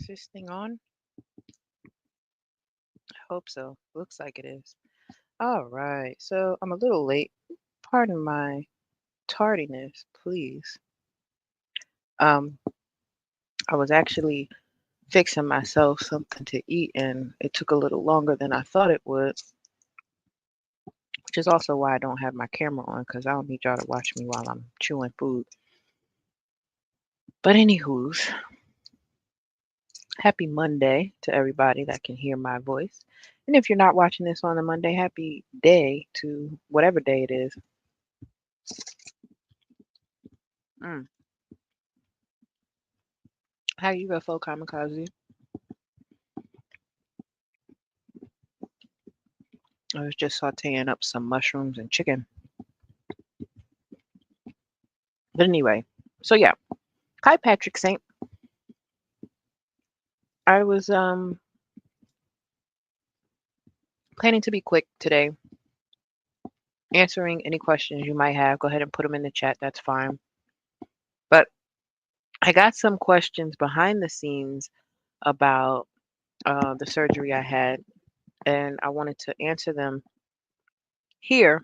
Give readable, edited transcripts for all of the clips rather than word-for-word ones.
Is this thing on? I hope so. Looks like it is. All right. So I'm a little late. Pardon my tardiness, please. Um, I was actually fixing myself something to eat and it took a little longer than I thought it would, which is also why I don't have my camera on because I don't need y'all to watch me while I'm chewing food. But anywho's, happy Monday to everybody that can hear my voice. And if you're not watching this on a Monday, happy day to whatever day it is. Mm. How you feel, full kamikaze? I was just sauteing up some mushrooms and chicken. But anyway, so yeah. Hi Patrick Saint. I was planning to be quick today, answering any questions you might have. Go ahead and put them in the chat, that's fine. But I got some questions behind the scenes about the surgery I had, and I wanted to answer them here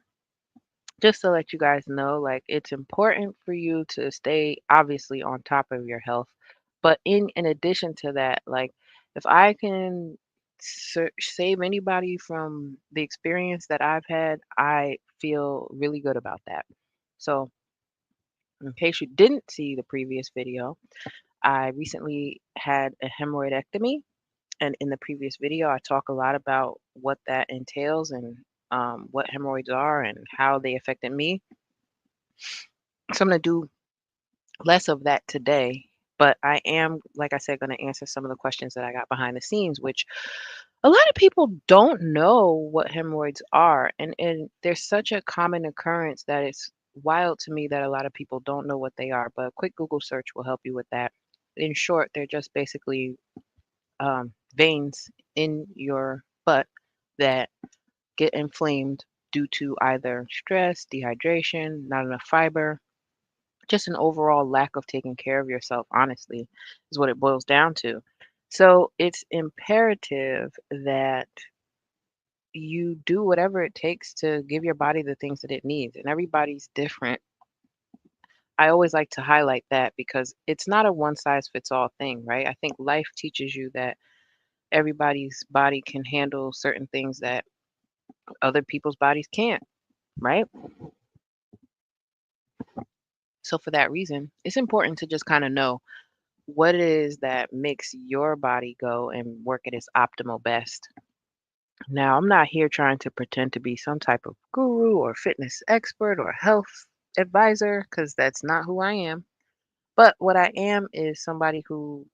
just to let you guys know like it's important for you to stay obviously on top of your health, but in addition to that, like if I can save anybody from the experience that I've had, I feel really good about that. So in case you didn't see the previous video, I recently had a hemorrhoidectomy, and in the previous video I talk a lot about what that entails and what hemorrhoids are and how they affected me. So I'm going to do less of that today, but I am, like I said, going to answer some of the questions that I got behind the scenes, which a lot of people don't know what hemorrhoids are. And there's such a common occurrence that it's wild to me that a lot of people don't know what they are. But a quick Google search will help you with that. In short, they're just basically veins in your butt that get inflamed due to either stress, dehydration, not enough fiber, just an overall lack of taking care of yourself, honestly, is what it boils down to. So it's imperative that you do whatever it takes to give your body the things that it needs. And everybody's different. I always like to highlight that because it's not a one size fits all thing, right? I think life teaches you that everybody's body can handle certain things that other people's bodies can't, right? So for that reason, it's important to just kind of know what it is that makes your body go and work at its optimal best. Now, I'm not here trying to pretend to be some type of guru or fitness expert or health advisor because that's not who I am. But what I am is somebody who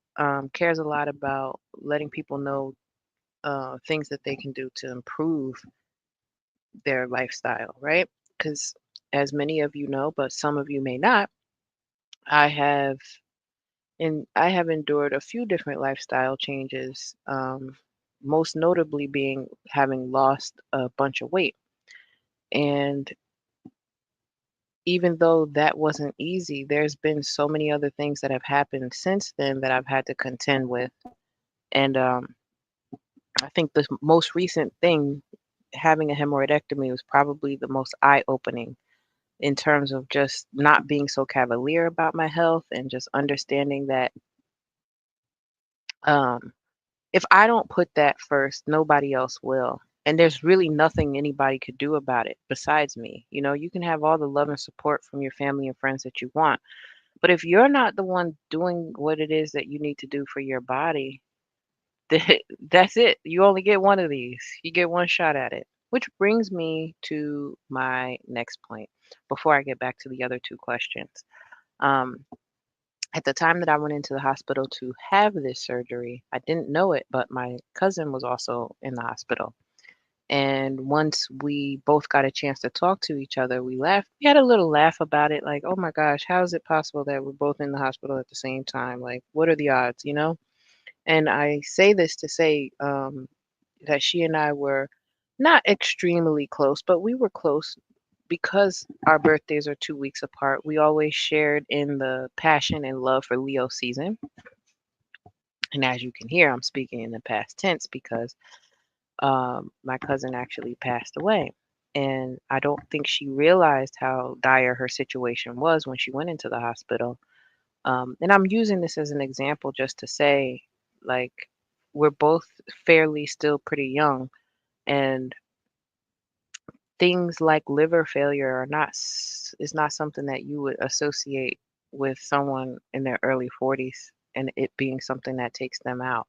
cares a lot about letting people know things that they can do to improve their lifestyle, right? Because as many of you know, but some of you may not, I have I have endured a few different lifestyle changes, most notably being having lost a bunch of weight. And even though that wasn't easy, there's been so many other things that have happened since then that I've had to contend with. And I think the most recent thing, having a hemorrhoidectomy, was probably the most eye-opening in terms of just not being so cavalier about my health and just understanding that um, if I don't put that first, nobody else will. And there's really nothing anybody could do about it besides me. You know, you can have all the love and support from your family and friends that you want. But if you're not the one doing what it is that you need to do for your body, that's it. You only get one of these. You get one shot at it. Which brings me to my next point before I get back to the other two questions. Um, at the time that I went into the hospital to have this surgery, I didn't know it, but my cousin was also in the hospital. And once we both got a chance to talk to each other, we laughed. We had a little laugh about it, like, oh my gosh, how is it possible that we're both in the hospital at the same time? Like, what are the odds, you know? And I say this to say that she and I were not extremely close, but we were close because our birthdays are 2 weeks apart. We always shared in the passion and love for Leo season. And as you can hear, I'm speaking in the past tense because my cousin actually passed away. And I don't think she realized how dire her situation was when she went into the hospital. And I'm using this as an example just to say, like, we're both fairly still pretty young, and things like liver failure are not is not something that you would associate with someone in their early 40s and it being something that takes them out.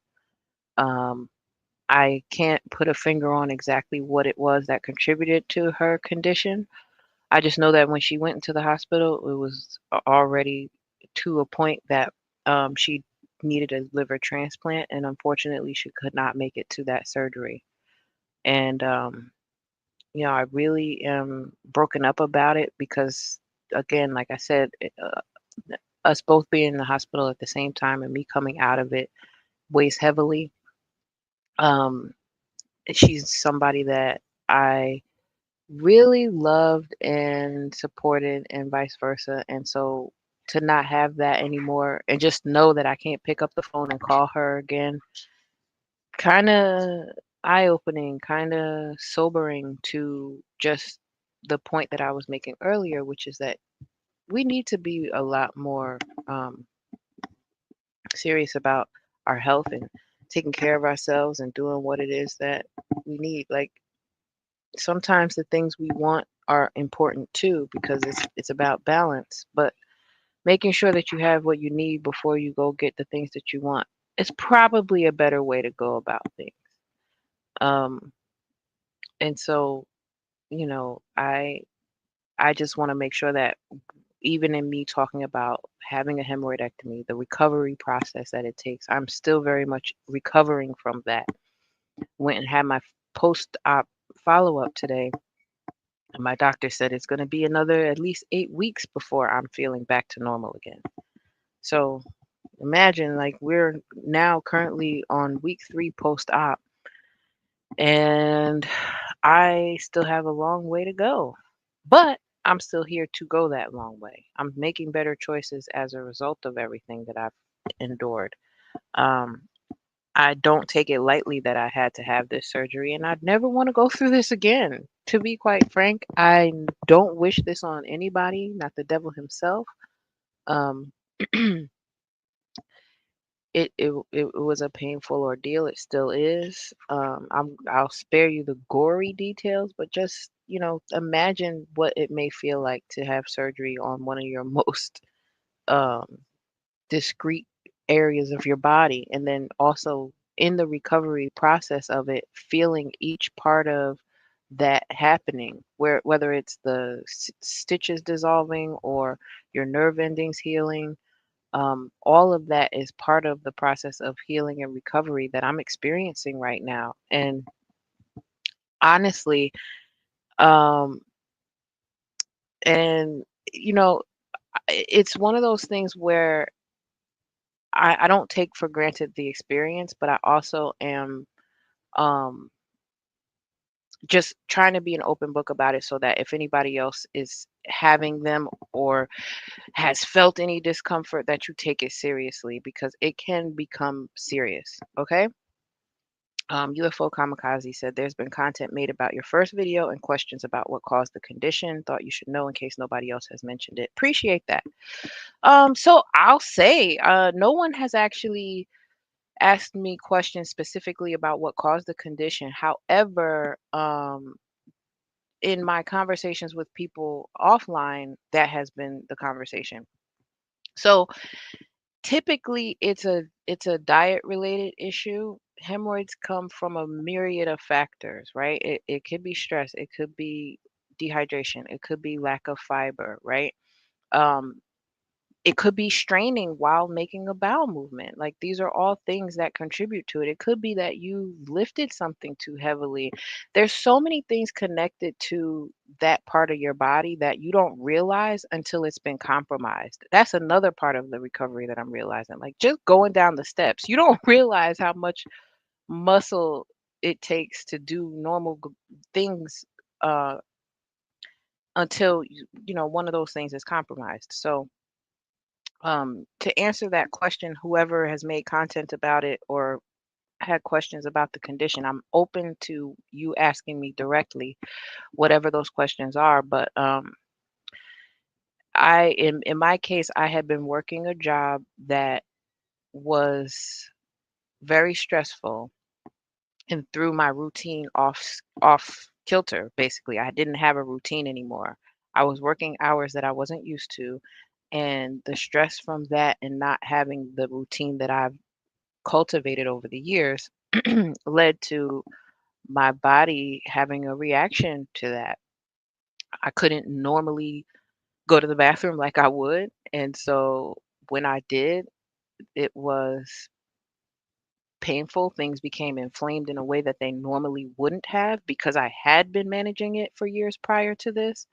Um, I can't put a finger on exactly what it was that contributed to her condition. I just know that when she went into the hospital, it was already to a point that she needed a liver transplant, and unfortunately, she could not make it to that surgery. And I really am broken up about it because, again, like I said, us both being in the hospital at the same time and me coming out of it weighs heavily. Um, she's somebody that I really loved and supported and vice versa. And so to not have that anymore and just know that I can't pick up the phone and call her again, kind of eye-opening, kind of sobering to just the point that I was making earlier, which is that we need to be a lot more um, serious about our health and taking care of ourselves and doing what it is that we need. Like sometimes the things we want are important too because it's about balance, but making sure that you have what you need before you go get the things that you want is probably a better way to go about things. Um, and so, I just want to make sure that even in me talking about having a hemorrhoidectomy, the recovery process that it takes, I'm still very much recovering from that. Went and had my post-op follow-up today, and my doctor said it's going to be another at least 8 weeks before I'm feeling back to normal again. So imagine like we're now currently on week 3 post-op, and I still have a long way to go. But I'm still here to go that long way. I'm making better choices as a result of everything that I've endured. Um, I don't take it lightly that I had to have this surgery, and I'd never want to go through this again. To be quite frank, I don't wish this on anybody, not the devil himself. Um, it was a painful ordeal. It still is. I'll spare you the gory details, but just imagine what it may feel like to have surgery on one of your most um, discrete areas of your body, and then also in the recovery process of it, feeling each part of that happening, whether it's the stitches dissolving or your nerve endings healing, all of that is part of the process of healing and recovery that I'm experiencing right now. And honestly, um, and you know, it's one of those things where I don't take for granted the experience, but I also am um, just trying to be an open book about it so that if anybody else is having them or has felt any discomfort, that you take it seriously because it can become serious. Okay. UFO Kamikaze said there's been content made about your first video and questions about what caused the condition. Thought you should know in case nobody else has mentioned it. Appreciate that. So I'll say no one has actually asked me questions specifically about what caused the condition. However, in my conversations with people offline, that has been the conversation. So typically, it's a diet related issue. Hemorrhoids come from a myriad of factors, right? It could be stress, it could be dehydration, it could be lack of fiber, right? Um, it could be straining while making a bowel movement. Like these are all things that contribute to it. It could be that you lifted something too heavily. There's so many things connected to that part of your body that you don't realize until it's been compromised. That's another part of the recovery that I'm realizing. Like just going down the steps, you don't realize how much muscle it takes to do normal things uh, until one of those things is compromised. So To answer that question, whoever has made content about it or had questions about the condition, I'm open to you asking me directly, whatever those questions are. But in my case, I had been working a job that was very stressful and threw my routine off kilter. Basically, I didn't have a routine anymore. I was working hours that I wasn't used to, and the stress from that and not having the routine that I've cultivated over the years led to my body having a reaction to that. I couldn't normally go to the bathroom like I would, and so when I did, it was painful. Things became inflamed in a way that they normally wouldn't have because I had been managing it for years prior to this.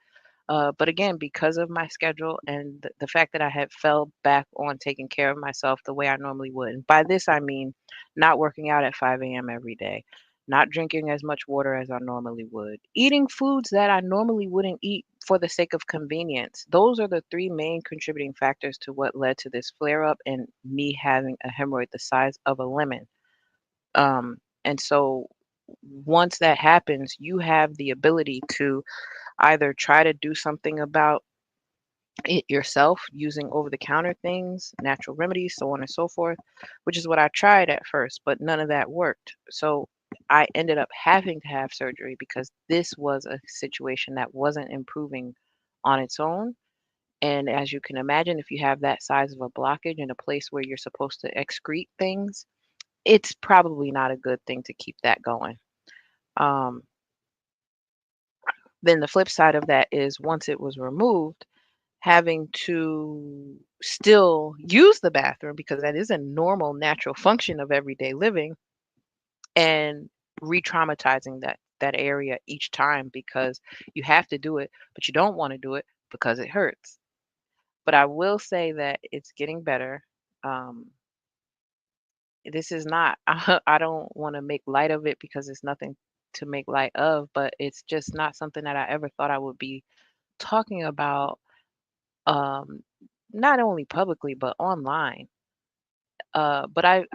But again, because of my schedule and the fact that I had fell back on taking care of myself the way I normally would. And by this, I mean not working out at 5 a.m. every day, not drinking as much water as I normally would, eating foods that I normally wouldn't eat for the sake of convenience. Those are the three main contributing factors to what led to this flare up and me having a hemorrhoid the size of a lemon. And so once that happens, you have the ability to either try to do something about it yourself using over the counter things, natural remedies, so on and so forth, which is what I tried at first, but none of that worked. So I ended up having to have surgery because this was a situation that wasn't improving on its own. And as you can imagine, if you have that size of a blockage in a place where you're supposed to excrete things, it's probably not a good thing to keep that going. Um, then the flip side of that is once it was removed, having to still use the bathroom because that is a normal natural function of everyday living and re-traumatizing that area each time because you have to do it, but you don't want to do it because it hurts. But I will say that it's getting better. Um, this is not, I don't want to make light of it because it's nothing to make light of, but it's just not something that I ever thought I would be talking about, um, not only publicly but online. But I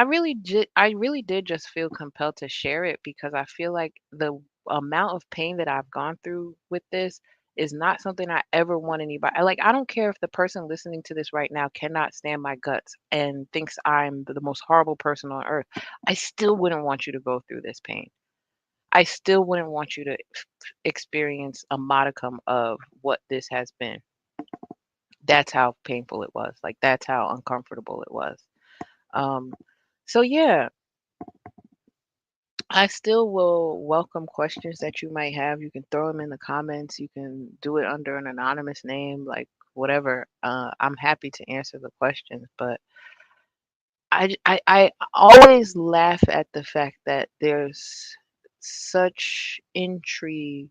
really did just feel compelled to share it because I feel like the amount of pain that I've gone through with this is not something I ever want anybody. I don't care if the person listening to this right now cannot stand my guts and thinks I'm the most horrible person on earth. I still wouldn't want you to go through this pain. I still wouldn't want you to experience a modicum of what this has been. That's how painful it was. Like that's how uncomfortable it was. Um, so yeah, I still will welcome questions that you might have. You can throw them in the comments. You can do it under an anonymous name, like whatever. I'm happy to answer the questions, but I always laugh at the fact that there's such intrigue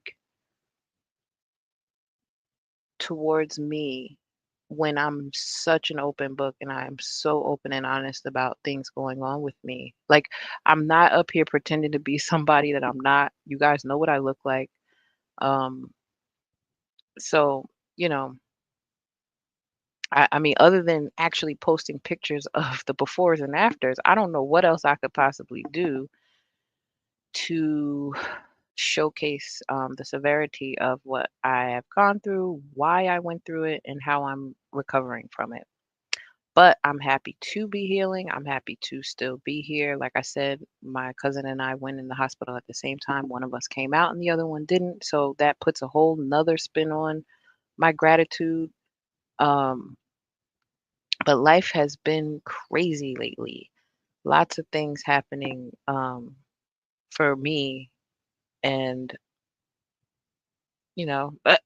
towards me when I'm such an open book and I'm so open and honest about things going on with me. Like, I'm not up here pretending to be somebody that I'm not. You guys know what I look like. Um, so, you know, I mean, other than actually posting pictures of the befores and afters, I don't know what else I could possibly do to showcase the severity of what I have gone through, why I went through it, and how I'm recovering from it. But I'm happy to be healing. I'm happy to still be here. Like I said, my cousin and I went in the hospital at the same time. One of us came out and the other one didn't. So that puts a whole nother spin on my gratitude. Um, but life has been crazy lately. Lots of things happening for me. And, but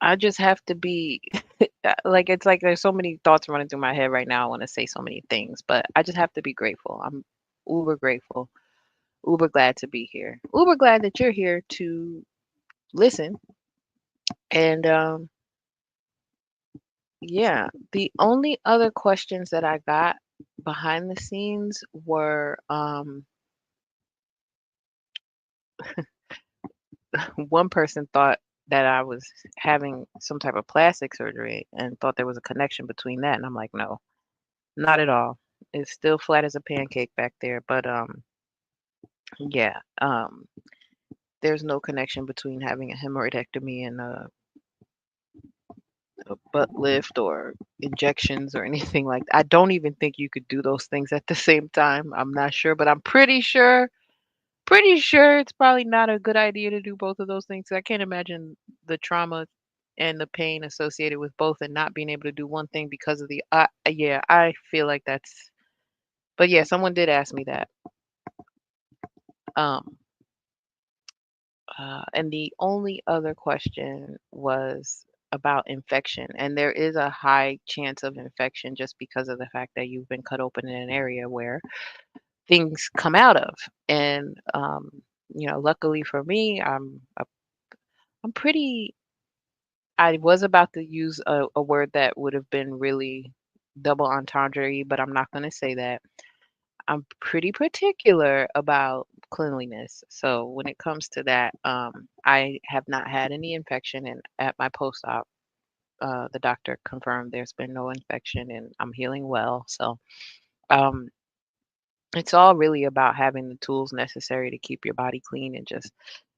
I just have to be like, it's like there's so many thoughts running through my head right now. I want to say so many things, but I just have to be grateful. I'm uber grateful, uber glad to be here, uber glad that you're here to listen. And yeah, the only other questions that I got behind the scenes were one person thought that I was having some type of plastic surgery and thought there was a connection between that, and I'm like, "No, not at all. It's still flat as a pancake back there." But, yeah, there's no connection between having a hemorrhoidectomy and a butt lift or injections or anything like that. I don't even think you could do those things at the same time. I'm not sure, but I'm pretty sure it's probably not a good idea to do both of those things. I can't imagine the trauma and the pain associated with both and not being able to do one thing because of the yeah, I feel like that's but yeah, someone did ask me that. Um and the only other question was about infection. And there is a high chance of infection just because of the fact that you've been cut open in an area where things come out of. And luckily for me, I'm pretty I was about to use a word that would have been really double entendre, but I'm not going to say that. I'm pretty particular about cleanliness. So when it comes to that, I have not had any infection, and at my post-op, the doctor confirmed there's been no infection, and I'm healing well. So um, it's all really about having the tools necessary to keep your body clean and just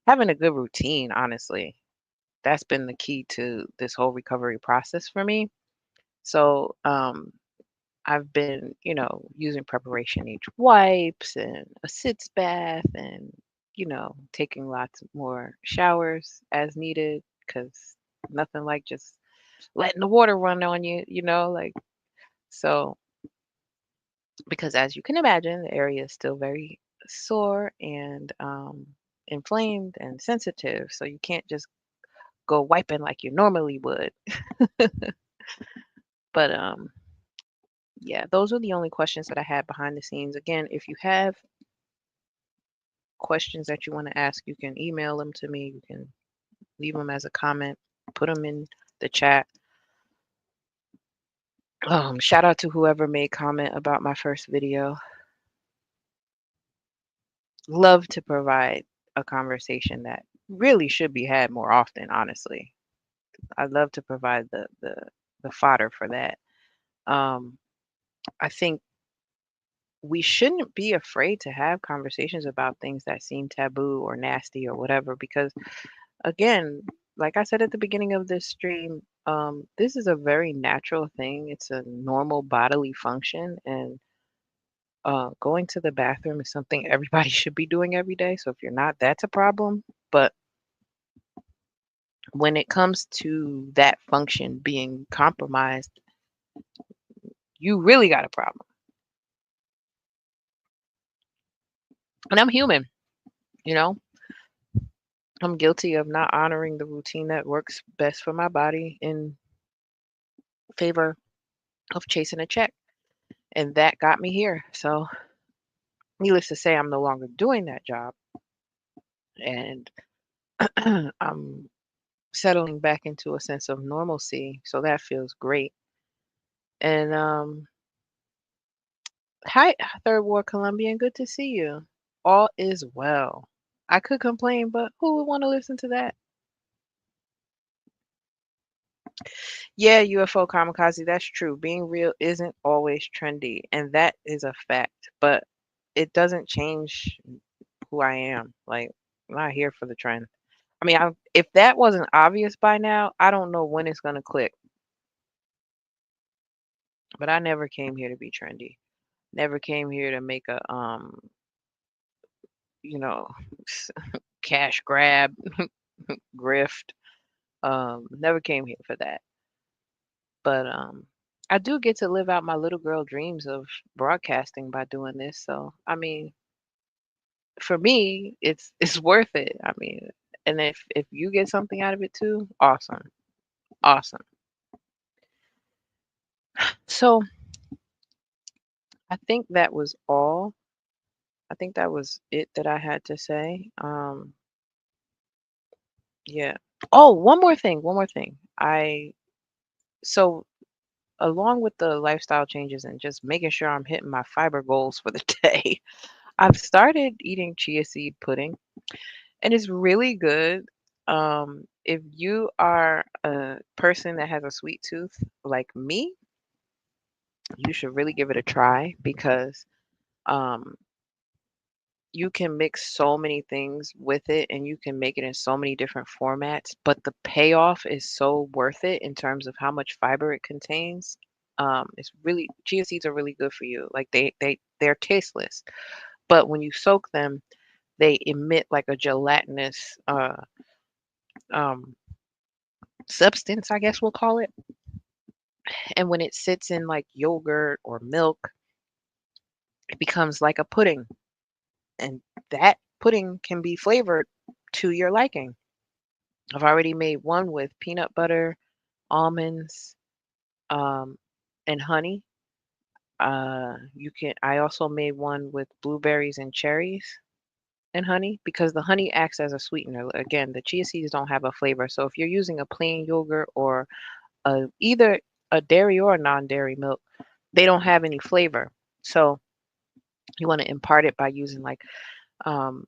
having a good routine. Honestly, that's been the key to this whole recovery process for me. So I've been, using Preparation H wipes and a sitz bath and, taking lots more showers as needed because nothing like just letting the water run on you, like so because as you can imagine, the area is still very sore and inflamed and sensitive. So you can't just go wiping like you normally would. But yeah, those are the only questions that I had behind the scenes. Again, if you have questions that you want to ask, you can email them to me. You can leave them as a comment, put them in the chat. Shout out to whoever made comment about my first video. Love to provide a conversation that really should be had more often, honestly. I'd love to provide the fodder for that. Um, I think we shouldn't be afraid to have conversations about things that seem taboo or nasty or whatever because again, like I said at the beginning of this stream, this is a very natural thing. It's a normal bodily function, and going to the bathroom is something everybody should be doing every day. So if you're not, that's a problem. But when it comes to that function being compromised, you really got a problem. And I'm human, you know, I'm guilty of not honoring the routine that works best for my body in favor of chasing a check. And that got me here. So needless to say, I'm no longer doing that job, and I'm settling back into a sense of normalcy. So that feels great. And hi, Third War Colombian. Good to see you. All is well. I could complain, but who would want to listen to that? Yeah, UFO kamikaze. That's true. Being real isn't always trendy, and that is a fact. But it doesn't change who I am. Like, I'm not here for the trend. I mean, if that wasn't obvious by now, I don't know when it's gonna click. But I never came here to be trendy. Never came here to make a you know, cash grab, grift. Never came here for that. But I do get to live out my little girl dreams of broadcasting by doing this. So, I mean, for me, it's worth it. I mean, and if you get something out of it too, awesome. Awesome. So, I think that was all. I think that was it that I had to say. Yeah. Oh, one more thing. So along with the lifestyle changes and just making sure I'm hitting my fiber goals for the day, I've started eating chia seed pudding and it's really good. If you are a person that has a sweet tooth like me, you should really give it a try because um, you can mix so many things with it and you can make it in so many different formats, but the payoff is so worth it in terms of how much fiber it contains. It's really chia seeds are really good for you. Like they're tasteless, but when you soak them, they emit like a gelatinous um, substance, I guess we'll call it. And when it sits in like yogurt or milk, it becomes like a pudding, and that pudding can be flavored to your liking. I've already made one with peanut butter, almonds, um, and honey. I also made one with blueberries and cherries and honey because the honey acts as a sweetener. Again, the chia seeds don't have a flavor. So if you're using a plain yogurt or either a dairy or a non-dairy milk, they don't have any flavor. So you want to impart it by using like um,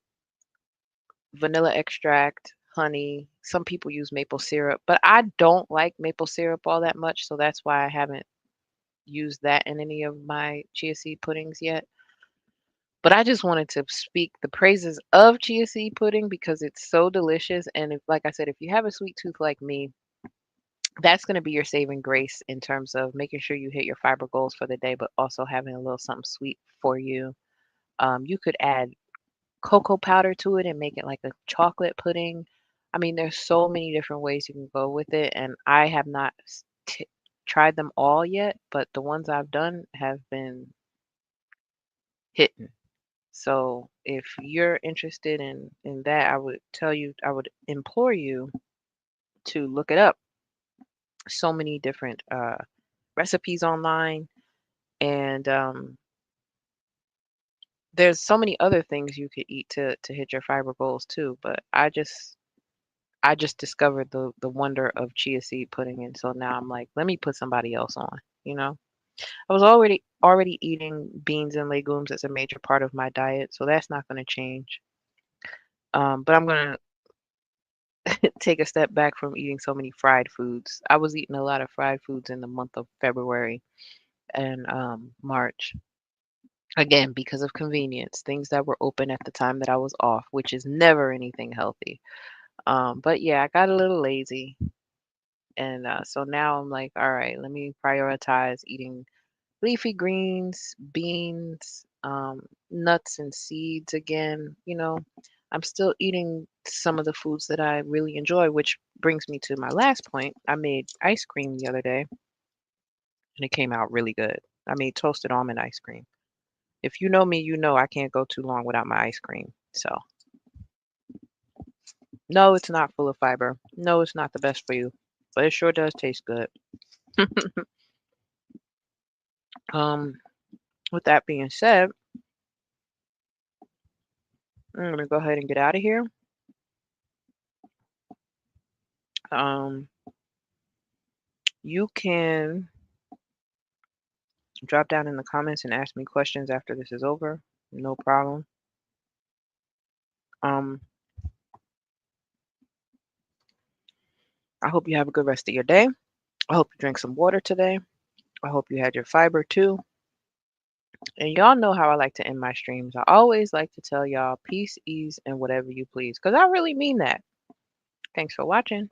vanilla extract, honey. Some people use maple syrup, but I don't like maple syrup all that much, so that's why I haven't used that in any of my chia seed puddings yet. But I just wanted to speak the praises of chia seed pudding because it's so delicious. And if, like I said, if you have a sweet tooth like me, that's going to be your saving grace in terms of making sure you hit your fiber goals for the day, but also having a little something sweet for you. You could add cocoa powder to it and make it like a chocolate pudding. I mean, there's so many different ways you can go with it, and I have not tried them all yet, but the ones I've done have been hitting. So if you're interested in that, I would implore you to look it up. So many different recipes online, and there's so many other things you could eat to hit your fiber goals too. But I just discovered the wonder of chia seed pudding, and so now I'm like, let me put somebody else on, you know? I was already eating beans and legumes as a major part of my diet, so that's not going to change. But I'm going to take a step back from eating so many fried foods. I was eating a lot of fried foods in the month of February and March. Again, because of convenience, things that were open at the time that I was off, which is never anything healthy. But yeah, I got a little lazy. And so now I'm like, all right, let me prioritize eating leafy greens, beans, nuts and seeds again. I'm still eating some of the foods that I really enjoy, which brings me to my last point. I made ice cream the other day and it came out really good. I made toasted almond ice cream. If you know me, you know I can't go too long without my ice cream. So, no, it's not full of fiber. No, it's not the best for you, but it sure does taste good. Um, with that being said, I'm gonna go ahead and get out of here. Um, you can drop down in the comments and ask me questions after this is over. No problem. Um, I hope you have a good rest of your day. I hope you drink some water today. I hope you had your fiber too. And y'all know how I like to end my streams. I always like to tell y'all peace, ease, and whatever you please, because I really mean that. Thanks for watching.